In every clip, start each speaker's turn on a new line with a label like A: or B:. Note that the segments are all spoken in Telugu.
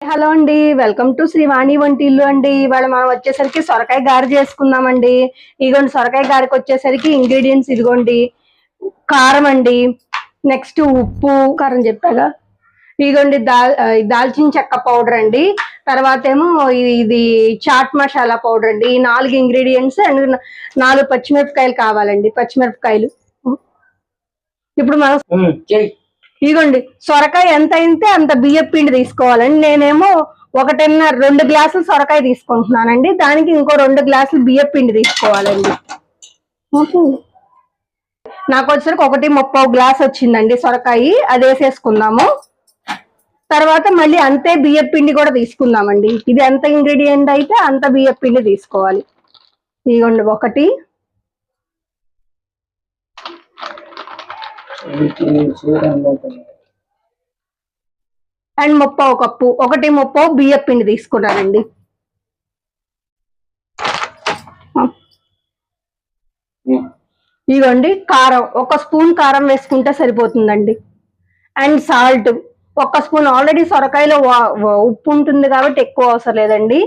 A: హలో అండి, వెల్కమ్ టు శ్రీవాణి వంటిల్లు అండి. ఇవాళ మనం వచ్చేసరికి సొరకాయ గారె చేసుకుందామండి. ఇదిగోండి సొరకాయ గారెకి వచ్చేసరికి ఇంగ్రీడియంట్స్ ఇదిగోండి. కారం అండి, నెక్స్ట్ ఉప్పు, కారం చెప్పాగా. ఇదిగోండి దాల్చిన చెక్క పౌడర్ అండి, తర్వాత ఏమో ఇది చాట్ మసాలా పౌడర్ అండి. ఈ 4 ఇంగ్రీడియంట్స్ అండ్ 4 పచ్చిమిరపకాయలు కావాలండి. పచ్చిమిరపకాయలు ఇప్పుడు మనం ఇదిగోండి సొరకాయ ఎంత అయితే అంత బియ్యం పిండి తీసుకోవాలండి. నేనేమో 1.5-2 గ్లాసులు సొరకాయ తీసుకుంటున్నానండి. దానికి ఇంకో 2 గ్లాసులు బియ్యం పిండి తీసుకోవాలండి. నాకు వచ్చేసరికి 1.35 గ్లాస్ వచ్చిందండి సొరకాయ. అది వేసేసుకుందాము. తర్వాత మళ్ళీ అంతే బియ్యం పిండి కూడా తీసుకుందామండి. ఇది ఎంత ఇంగ్రీడియంట్ అయితే అంత బియ్యం పిండి తీసుకోవాలి. ఇదిగోండి 1 అండ్ 30 కప్పు, 1.30 బియ్యం పిండి తీసుకున్నానండి. ఇదిగోండి కారం, 1 స్పూన్ కారం వేసుకుంటే సరిపోతుందండి. And salt 1 spoon. ఆల్రెడీ సొరకాయలో ఉప్పు ఉంటుంది కాబట్టి ఎక్కువ అవసరం లేదండి.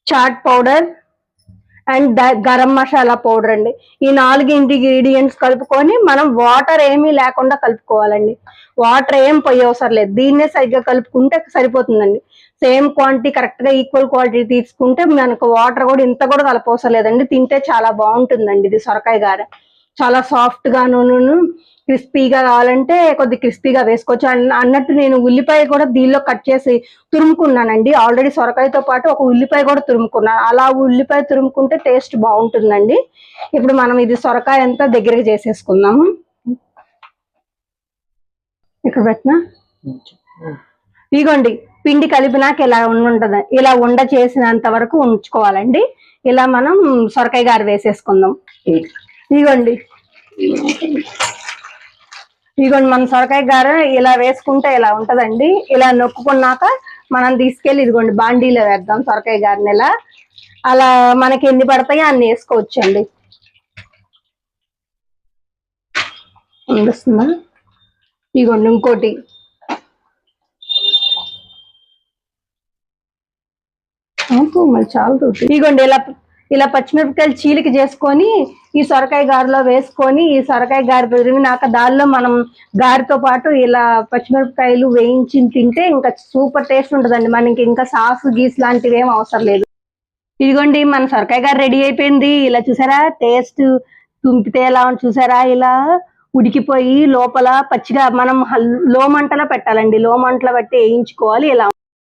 A: Chaat powder and garam masala powder అండి. ఈ 4 ఇంగ్రీడియంట్స్ కలుపుకొని మనం వాటర్ ఏమీ లేకుండా కలుపుకోవాలండి. వాటర్ ఏం పొయ్యి అవసరం లేదు. దీన్నే సరిగ్గా కలుపుకుంటే సరిపోతుందండి. సేమ్ క్వాంటిటీ కరెక్ట్ గా ఈక్వల్ క్వాంటిటీ తీసుకుంటే మనకు వాటర్ కూడా ఇంత కూడా కలపవసరం లేదండి. తింటే చాలా బాగుంటుందండి. ఇది సొరకాయ గారె చాలా సాఫ్ట్ గాను క్రిస్పీగా కావాలంటే కొద్ది క్రిస్పీగా వేసుకోవచ్చు. అన్నట్టు నేను ఉల్లిపాయ కూడా దీనిలో కట్ చేసి తురుముకున్నానండి. ఆల్రెడీ సొరకాయతో పాటు 1 ఉల్లిపాయ కూడా తురుముకున్నాను. అలా ఉల్లిపాయ తురుముకుంటే టేస్ట్ బాగుంటుందండి. ఇప్పుడు మనం ఇది సొరకాయ అంతా దగ్గరగా చేసేసుకుందాము. ఇక్కడ పెట్టినా ఇదిగోండి పిండి కలిపినాక ఇలా ఉంటది. ఇలా ఉండ చేసినంత వరకు ఉంచుకోవాలండి. ఇలా మనం సొరకాయ గారె వేసేసుకుందాం. ఇదిగోండి మన సొరకాయ గారె ఇలా వేసుకుంటే ఇలా ఉంటదండి. ఇలా నొక్కుకున్నాక మనం తీసుకెళ్ళి ఇదిగోండి బాండీలో వేద్దాం సొరకాయ గారెని. ఇలా అలా మనకి ఎన్ని పడతాయో అన్ని వేసుకోవచ్చండి. అనిపిస్తుందా? ఇదిగోండి ఇంకోటి. మళ్ళీ చాలా ఇదిగోండి ఇలా పచ్చిమిరపకాయలు చీలిక చేసుకొని ఈ సొరకాయ గారెలో వేసుకొని ఈ సొరకాయ గారె తిరిగినాక దానిలో మనం గారెతో పాటు ఇలా పచ్చిమిరపకాయలు వేయించి తింటే ఇంకా సూపర్ టేస్ట్ ఉంటుందండి. మనకి ఇంకా సాస్ గీస్ లాంటివి ఏం అవసరం లేదు. ఇదిగోండి మన సొరకాయ గారె రెడీ అయిపోయింది. ఇలా చూసారా టేస్ట్ తుంపితే ఎలా చూసారా? ఇలా ఉడికిపోయి లోపల పచ్చిగా మనం లో మంటలో పెట్టాలండి. లో మంటలో పెట్టి వేయించుకోవాలి. ఇలా